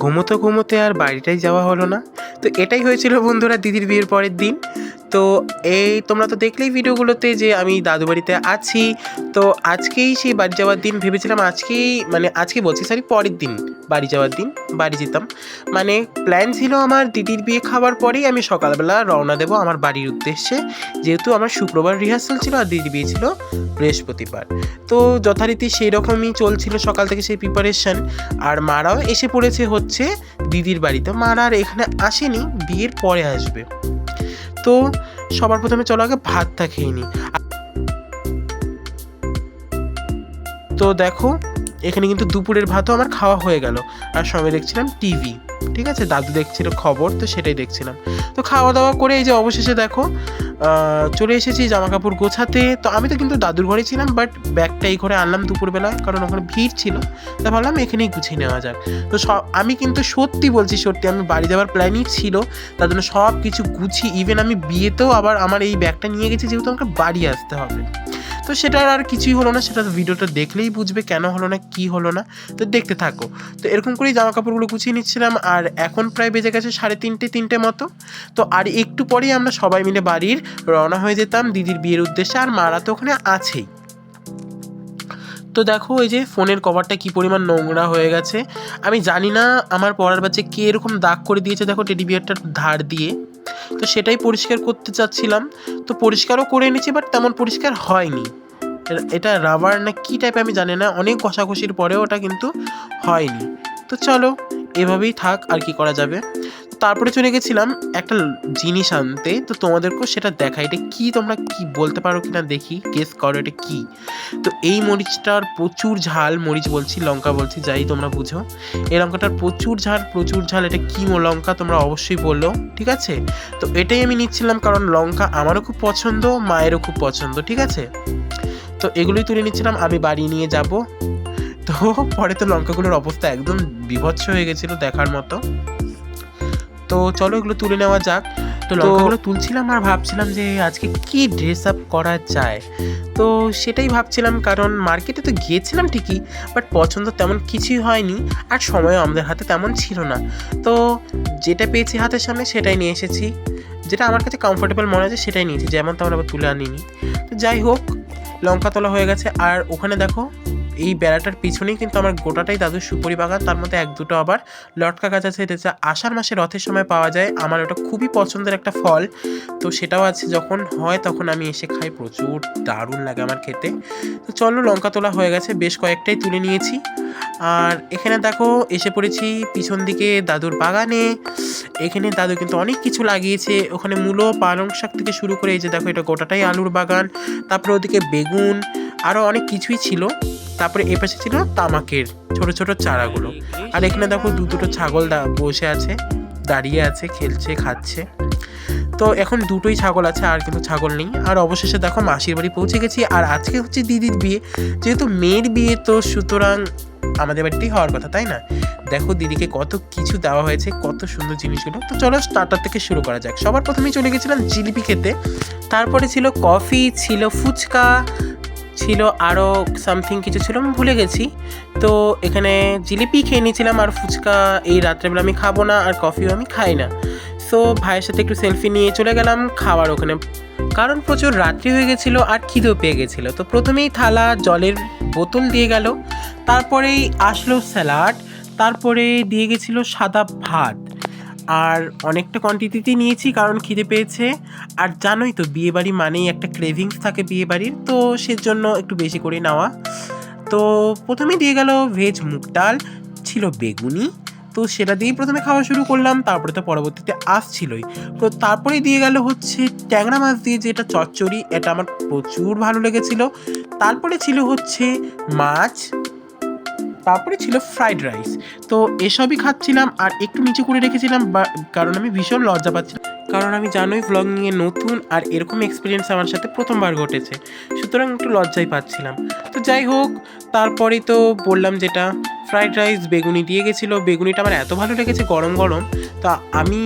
ঘুমোতে ঘুমোতে আর বাড়িটাই যাওয়া হলো না। তো এটাই হয়েছিল বন্ধুরা দিদির বিয়ের পরের দিন। তো এই তোমরা তো দেখলেই ভিডিওগুলোতে যে আমি দাদু বাড়িতে আছি। তো আজকেই সেই বাড়ি যাওয়ার দিন ভেবেছিলাম, আজকে বলছি সরি, পরের দিন বাড়ি যাওয়ার দিন বাড়ি যেতাম। মানে প্ল্যান ছিল আমার দিদির বিয়ে খাওয়ার পরেই আমি সকালবেলা রওনা দেবো আমার বাড়ির উদ্দেশ্যে, যেহেতু আমার শুক্রবার রিহার্সাল ছিল আর দিদির বিয়ে ছিল বৃহস্পতিবার। তো যথারীতি সেই রকমই চলছিল সকাল থেকে সেই প্রিপারেশন। আর মারাও এসে পড়েছে হচ্ছে দিদির বাড়িতে। মারা আর এখানে আসেনি, বিয়ের পরে আসবে। তো সবার প্রথমে চলো আগে ভাতটা খেয়ে নিই। তো দেখো এখানে কিন্তু দুপুরের ভাতও আমার খাওয়া হয়ে গেল, আর সঙ্গে দেখছিলাম টিভি। ঠিক আছে, দাদু দেখছিল খবর, তো সেটাই দেখছিলাম। তো খাওয়া দাওয়া করে এই যে অবশেষে দেখো চলে এসেছি জামা কাপড় গোছাতে। তো আমি তো কিন্তু দাদুর ঘরে ছিলাম, বাট ব্যাগটা এই ঘরে আনলাম দুপুরবেলায়, কারণ ওখানে ভিড় ছিল। তা ভাবলাম এখানেই গুছিয়ে নেওয়া যাক। তো আমি কিন্তু সত্যি বলছি, সত্যি আমি বাড়ি যাওয়ার প্ল্যানই ছিল, তার জন্য সব কিছু গুছিয়ে ইভেন আমি বিয়েতেও আবার আমার এই ব্যাগটা নিয়ে গেছি, যেহেতু আমাকে বাড়ি আসতে হবে। তো সেটার আর কিছুই হলো না, সেটা ভিডিওটা দেখলেই বুঝবে কেন হলো না, কি হলো না। তো দেখতে থাকো। তো এরকম করেই জামা কাপড়গুলো গুছিয়ে নিচ্ছিলাম, আর এখন প্রায় বেজে গেছে 3:30 মতো। তো আর একটু পরেই আমরা সবাই মিলে বাড়ির রওনা হয়ে যেতাম দিদির বিয়ের উদ্দেশ্যে, আর মারা তো ওখানে আছেই। তো দেখো এই যে ফোনের কভারটা কি পরিমাণ নোংরা হয়ে গেছে। আমি জানি না আমার পড়ার বাচ্চা কে এরকম দাগ করে দিয়েছে, দেখো টেডি বিয়ারটার ধার দিয়ে। তো সেটাই পরিষ্কার করতে চাচ্ছিলাম, তো পরিষ্কারও করে এনেছি, বাট তেমন পরিষ্কার হয়নি। এটা রাবার না কি টাইপ আমি জানি না, অনেক ঘষাঘষির পরেও ওটা কিন্তু হয়নি। তো চলো এভাবেই থাক, আর কি করা যাবে। তারপরে চলে গেছিলাম একটা জিনিস আনতে, তো তোমাদেরকেও সেটা দেখা। এটা কি তোমরা কি বলতে পারো কিনা দেখি, গেস করো এটা কি। তো এই মরিচটার প্রচুর ঝাল, মরিচ বলছি লঙ্কা বলছি, যাই তোমরা বুঝো। এই লঙ্কাটার প্রচুর ঝাল। এটা কি লঙ্কা তোমরা অবশ্যই বললো, ঠিক আছে। তো এটাই আমি নিচ্ছিলাম, কারণ লঙ্কা আমারও খুব পছন্দ, মায়েরও খুব পছন্দ, ঠিক আছে। তো এগুলোই তুলে নিচ্ছিলাম, আমি বাড়ি নিয়ে যাব। তো পরে তো লঙ্কাগুলোর অবস্থা একদম বিভৎস হয়ে গেছিলো দেখার মতো। তো চলো এগুলো তুলে নেওয়া যাক। তো লঙ্কাগুলো তুলছিলাম আর ভাবছিলাম যে আজকে কি ড্রেস আপ করা যায়। তো সেটাই ভাবছিলাম, কারণ মার্কেটে তো গিয়েছিলাম ঠিকই, বাট পছন্দ তেমন কিছুই হয়নি, আর সময়ও আমাদের হাতে তেমন ছিল না। তো যেটা পেয়েছি হাতের সামনে সেটাই নিয়ে এসেছি, যেটা আমার কাছে কমফোর্টেবল মনে হচ্ছে সেটাই নিয়েছি, যেমন তেমন আবার তুলে আনিনি। তো যাই হোক, লঙ্কা তোলা হয়ে গেছে। আর ওখানে দেখো এই বেড়াটার পিছনেই কিন্তু আমার গোটাটাই দাদুর সুপারি বাগান, তার মধ্যে এক দুটো আবার লটকা গাছ আছে। এটা আষাঢ় মাসে রথের সময় পাওয়া যায়, আমার ওটা খুবই পছন্দের একটা ফল। তো সেটাও আছে, যখন হয় তখন আমি এসে খাই, প্রচুর দারুণ লাগে আমার খেতে। তো চলো লঙ্কা তোলা হয়ে গেছে, বেশ কয়েকটাই তুলে নিয়েছি। আর এখানে দেখো এসে পড়েছি পিছন দিকে দাদুর বাগানে। এখানে দাদু কিন্তু অনেক কিছু লাগিয়েছে, ওখানে মূলো পালং শাক থেকে শুরু করে এই যে দেখো এটা গোটাটাই আলুর বাগান। তারপরে ওদিকে বেগুন, আরও অনেক কিছুই ছিল। তারপরে এ পাশে ছিল তামাকের ছোট ছোট চারাগুলো। আর এখানে দেখো দুটো ছাগল বসে আছে, দাঁড়িয়ে আছে, খেলছে, খাচ্ছে। তো এখন দুটোই ছাগল আছে, আর কিন্তু ছাগল নেই। আর অবশেষে দেখো মাসির বাড়ি পৌঁছে গেছি। আর আজকে হচ্ছে দিদির বিয়ে, যেহেতু মেয়ের বিয়ে, তো সুতরাং আমাদের বাড়িতেই হওয়ার কথা, তাই না। দেখো দিদিকে কত কিছু দেওয়া হয়েছে, কত সুন্দর জিনিসগুলো। তো চলো স্টার্টার থেকে শুরু করা যাক। সবার প্রথমেই চলে গেছিলাম জিলিপি খেতে, তারপরে ছিল কফি, ছিল ফুচকা, ছিল আরও সামথিং কিছু ছিল, আমি ভুলে গেছি। তো এখানে জিলিপি খেয়ে নিয়েছিলাম, আর ফুচকা এই রাত্রেবেলা আমি খাবো না, আর কফিও আমি খাই না। সো ভাইয়ের সাথে একটু সেলফি নিয়ে চলে গেলাম খাবার ওখানে, কারণ প্রচুর রাত্রি হয়ে গেছিলো আর খিদেও পেয়ে গেছিলো। তো প্রথমেই থালা জলের বোতল দিয়ে গেল, তারপরেই আসলো স্যালাড, তারপরে দিয়ে গেছিলো সাদা ভাত। আর অনেকটা কোয়ান্টিটিতে নিয়েছি, কারণ খিদে পেয়েছে। আর জানোই তো বিয়েবাড়ি মানেই একটা ক্রেভিংস থাকে বিয়েবাড়ির, তো সেজন্য একটু বেশি করে নেওয়া। তো প্রথমে দিয়ে গেল ভেজ মুগ ডাল, ছিল বেগুনি, তো সেটা দিয়েই প্রথমে খাওয়া শুরু করলাম। তারপরে তো পরবর্তীতে আসছিলই। তো তারপরেই দিয়ে গেল হচ্ছে ট্যাংরা মাছ দিয়ে যেটা চচ্চড়ি, এটা আমার প্রচুর ভালো লেগেছিল। তারপরে ছিল হচ্ছে মাছ, তারপরে ছিল ফ্রাইড রাইস। তো এসবই খাচ্ছিলাম, আর একটু নিচে করে রেখেছিলাম, কারণ আমি ভীষণ লজ্জা পাচ্ছিলাম, কারণ আমি জানোই ভ্লগিংয়ে নতুন, আর এরকম এক্সপিরিয়েন্স আমার সাথে প্রথমবার ঘটেছে, সুতরাং একটু লজ্জাই পাচ্ছিলাম। তো যাই হোক, তারপরেই তো বললাম যেটা ফ্রাইড রাইস বেগুনি দিয়ে গেছিলো। বেগুনিটা আমার এত ভালো লেগেছে গরম গরম। তা আমি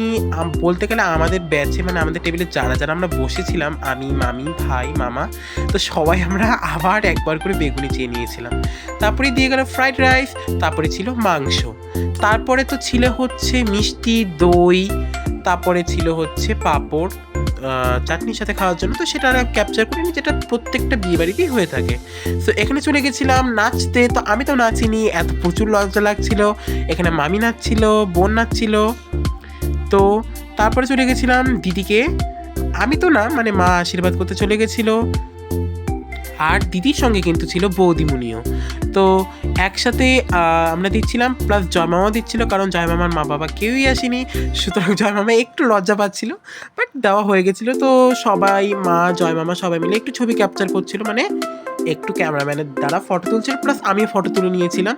বলতে গেলে আমাদের ব্যাচে, মানে আমাদের টেবিলে যারা যারা আমরা বসেছিলাম, আমি, মামি, ভাই, মামা, তো সবাই আমরা আবার একবার করে বেগুনি চেয়ে নিয়েছিলাম। তারপরে দিয়ে গেল ফ্রাইড রাইস, তারপরে ছিল মাংস। তারপরে তো ছিল হচ্ছে মিষ্টি, দই, তারপরে ছিল হচ্ছে পাঁপড় চাটনির সাথে খাওয়ার জন্য। তো সেটা ক্যাপচার করিনি, যেটা প্রত্যেকটা বিয়ে বাড়িতেই হয়ে থাকে। সো এখানে চলে গেছিলাম নাচতে। তো আমি তো নাচিনি, এত প্রচুর লজ্জা লাগছিল। এখানে মামি নাচছিল, বোন নাচছিল। তো তারপরে চলে গেছিলাম দিদিকে, আমি তো না, মানে মা আশীর্বাদ করতে চলে গেছিলো। আর দিদির সঙ্গে কিন্তু ছিল বৌদিমণিও। তো একসাথে আমরা দিচ্ছিলাম, প্লাস জয়মামাও দিচ্ছিল, কারণ জয়মামার মা বাবা কেউই আসেনি, সুতরাং জয়মামা একটু লজ্জা পাচ্ছিল, বাট দেওয়া হয়ে গেছিলো। তো সবাই, মা, জয়মামা সবাই মিলে একটু ছবি ক্যাপচার করছিল, মানে একটু ক্যামেরাম্যানের দ্বারা ফটো তুলছিল, প্লাস আমি ফটো তুলে নিয়েছিলাম,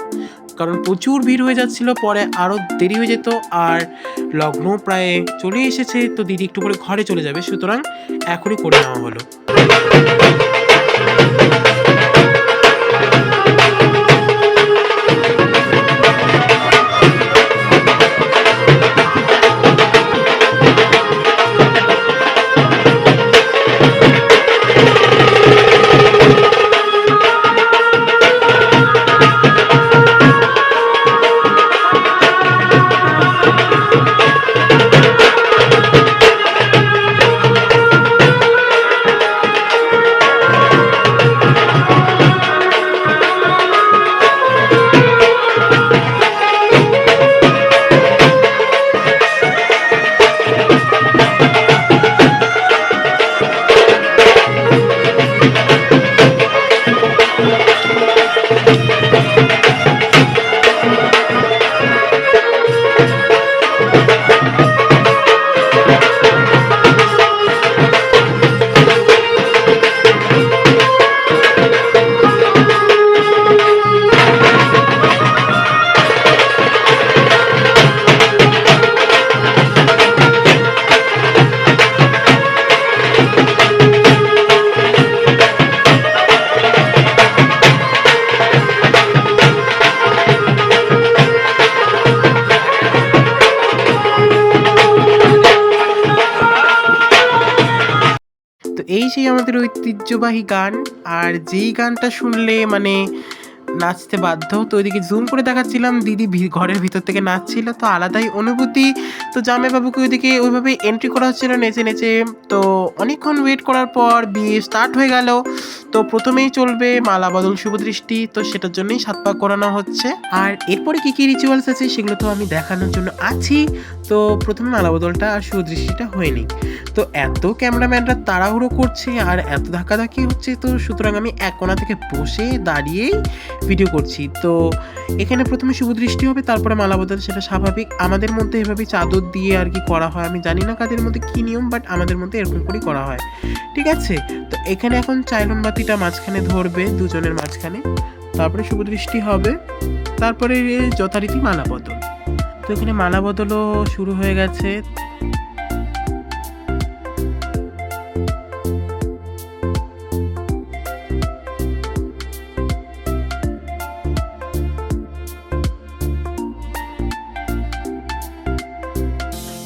কারণ প্রচুর ভিড় হয়ে যাচ্ছিল, পরে আরও দেরি হয়ে যেত। আর লগ্ন প্রায় চলে এসেছে, তো দিদি একটু পরে ঘরে চলে যাবে, সুতরাং এখনই করে নেওয়া হলো। তো এই সেই আমাদের ঐতিহ্যবাহী গান, আর যেই গানটা শুনলে মানে নাচতে বাধ্য। তো ওইদিকে জুম করে দেখাচ্ছিলাম, দিদি ঘরের ভিতর থেকে নাচছিল, তো আলাদাই অনুভূতি। তো জামাইবাবুকে ওইদিকে ওইভাবে এন্ট্রি করা হচ্ছিল নেচে নেচে। তো অনেকক্ষণ ওয়েট করার পর বিয়ে স্টার্ট হয়ে গেল। তো প্রথমেই চলবে মালা বদল শুভ দৃষ্টি, তো সেটার জন্যই 7 পাক করানো হচ্ছে। আর এরপরে কী কী রিচুয়ালস আছে সেগুলো তো আমি দেখানোর জন্য আছি। তো প্রথমে মালা বদলটা আর শুভ দৃষ্টিটা হয়নি। তো এত ক্যামেরাম্যানরা তাড়াহুড়ো করছে আর এত ধাক্কাধাক্কি হচ্ছে, তো সুতরাং আমি এক কোণা থেকে বসে দাঁড়িয়েই ভিডিও করছি। তো এখানে প্রথমে শুভ দৃষ্টি হবে, তারপরে মালা বদল, সেটা স্বাভাবিক। আমাদের মধ্যে এভাবে চাদর দিয়ে আর কি করা হয়, আমি জানি না কাদের মধ্যে কী নিয়ম, বাট আমাদের মধ্যে এরকম করেই করা হয়, ঠিক আছে। তো এখানে এখন চাইলন বাতিটা মাঝখানে ধরবে, দুজনের মাঝখানে, তারপরে শুভ দৃষ্টি হবে, তারপরে যথারীতি মালা বদল। তো এখানে মালা বদলও শুরু হয়ে গেছে।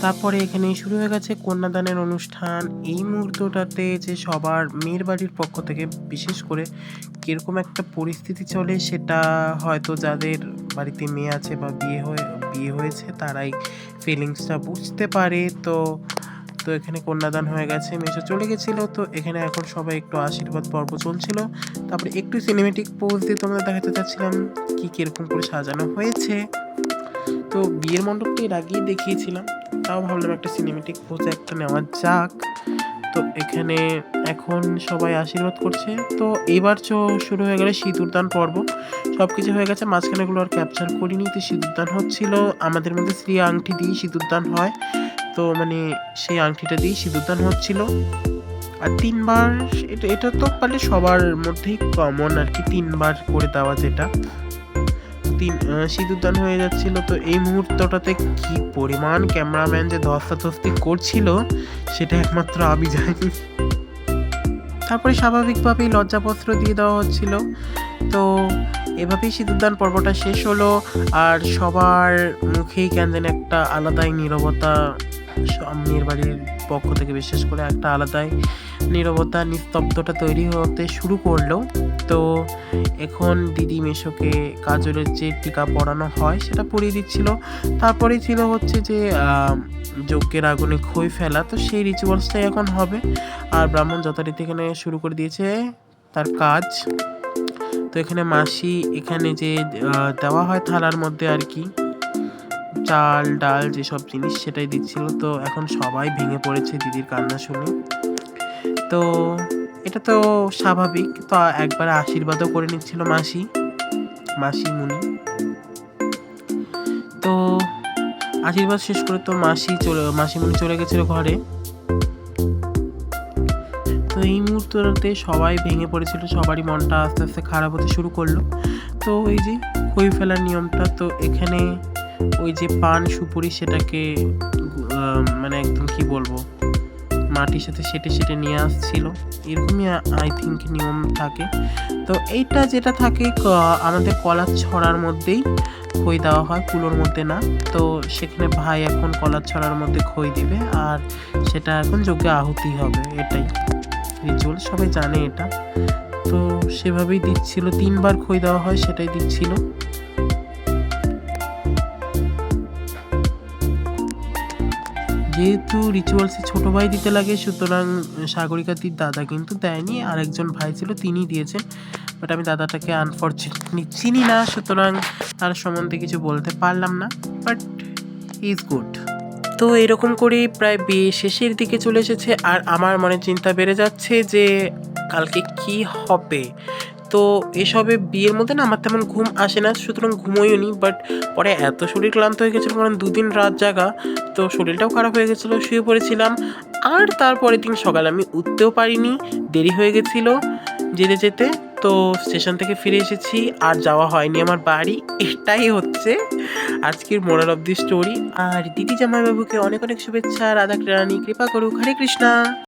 তারপরে এখানে শুরু হয়ে গেছে কন্যাদানের অনুষ্ঠান। এই মুহূর্তটাতে যে সবার মেয়ের বাড়ির পক্ষ থেকে বিশেষ করে কীরকম একটা পরিস্থিতি চলে, সেটা হয়তো যাদের বাড়িতে মেয়ে আছে বা বিয়ে হয়েছে তারাই ফিলিংসটা বুঝতে পারে। তো তো এখানে কন্যাদান হয়ে গেছে, মেসো চলে গেছিলো। তো এখানে এখন সবাই একটু আশীর্বাদ পর্ব চলছিল, তারপরে একটু সিনেমেটিক পোজ দিয়ে তোমাদের দেখাতে চাচ্ছিলাম কীরকম করে সাজানো হয়েছে। তো বিয়ের মণ্ডপটা এর আগেই দেখিয়েছিলাম, তাও ভাবলাম একটা সিনেমেটিক পোজে একটা নেওয়া যাক। তো এখানে এখন সবাই আশীর্বাদ করছে। তো এবার শুরু হয়ে গেলে সিঁদুরদান পর্ব। সব কিছু হয়ে গেছে, মাঝখানেগুলো আর ক্যাপচার করিনি। তো সিঁদুরদান হচ্ছিল, আমাদের মধ্যে শ্রী আংটি দিয়েই সিঁদুরদান হয়। তো মানে সেই আংটিটা দিয়েই সিঁদুরদান হচ্ছিল। আর 3 বার, এটা তো পারলে সবার মধ্যেই কমন আর কি, 3 বার করে দেওয়া, যেটা সিঁদুরদান হয়ে যাচ্ছিল। তো এই মুহূর্তটাতে কি পরিমাণ ক্যামেরাম্যান যে ধস্তাধস্তি করছিল সেটা একমাত্র আমি জানি। তারপরে স্বাভাবিকভাবেই লজ্জাপত্র দিয়ে দেওয়া হচ্ছিল। তো এভাবেই সিঁদুরদান পর্বটা শেষ হলো। আর সবার মুখেই কেন যেন একটা আলাদাই নীরবতা, মেয়ের বাড়ির পক্ষ থেকে বিশেষ করে একটা আলাদাই নীরবতা, নিস্তব্ধতা তৈরি হতে শুরু করলো। তো এখন দিদি মেশোকে কাজলের যে টিকা পরানো হয় সেটা পরিয়ে দিচ্ছিল। তারপরেই ছিল হচ্ছে যে যজ্ঞের আগুনে খই ফেলা, তো সেই রিচুয়ালসটাই এখন হবে। আর ব্রাহ্মণ যথারীতি এখানে শুরু করে দিয়েছে তার কাজ। তো এখানে মাসি এখানে যে দেওয়া হয় থালার মধ্যে আর কি চাল ডাল যেসব জিনিস সেটাই দিচ্ছিল। তো এখন সবাই ভেঙে পড়েছে দিদির কান্না শুনে। তো এটা তো স্বাভাবিক। তো একবার আশীর্বাদও করে নিচ্ছিল মাসিমুনি। তো আশীর্বাদ শেষ করে তো মাসিমুনি চলে গেছিল ঘরে। তো এই মুহূর্তটাতে সবাই ভেঙে পড়েছিল, সবারই মনটা আস্তে আস্তে খারাপ হতে শুরু করলো। তো এই যে খই ফেলার নিয়মটা, তো এখানে ওই যে পান সুপুরি সেটাকে মানে একদম কি বলবো মাটির সাথে সেটে নিয়ে আসছিল, এরকমই আই থিঙ্ক নিয়ম থাকে। তো এইটা যেটা থাকে আমাদের কলার ছড়ার মধ্যেই খই দেওয়া হয়, কুলোর মধ্যে না। তো সেখানে ভাই এখন কলার ছড়ার মধ্যে খই দিবে, আর সেটা এখন যজ্ঞে আহুতি হবে। এটাই রিচুয়াল, সবাই জানে এটা। তো সেভাবেই দিচ্ছিল, 3বার খই দেওয়া হয় সেটাই দিচ্ছিল। যেহেতু রিচুয়ালসে ছোট ভাই দিতে লাগে, সুতরাং সাগরিকাদির দাদা কিন্তু দেয়নি, আর একজন ভাই ছিল তিনি দিয়েছেন। বাট আমি দাদাটাকে আনফর্চুনেটলি চিনি না, সুতরাং তার সম্বন্ধে কিছু বলতে পারলাম না। But he is good. তো এরকম করেই প্রায় বিয়ে শেষের দিকে চলে এসেছে, আর আমার মনে চিন্তা বেড়ে যাচ্ছে যে কালকে কি হবে। তো এসবে বিয়ের মধ্যে না আমার তেমন ঘুম আসে না, সুতরাং ঘুমোইও নি। বাট পরে এত শরীর ক্লান্ত হয়ে গেছিলো, কারণ 2 দিন রাত জাগা, তো শরীরটাও খারাপ হয়ে গেছিলো, শুয়ে পড়েছিলাম। আর তারপরের দিন সকালে আমি উঠতেও পারিনি, দেরি হয়ে গেছিলো যেতে। তো স্টেশন থেকে ফিরে এসেছি, আর যাওয়া হয়নি আমার বাড়ি। এটাই হচ্ছে আজকের মোরাল অফ দি স্টোরি। আর দিদি জামাইবাবুকে অনেক অনেক শুভেচ্ছা। রাধা রানী কৃপা করুক। হরে কৃষ্ণা।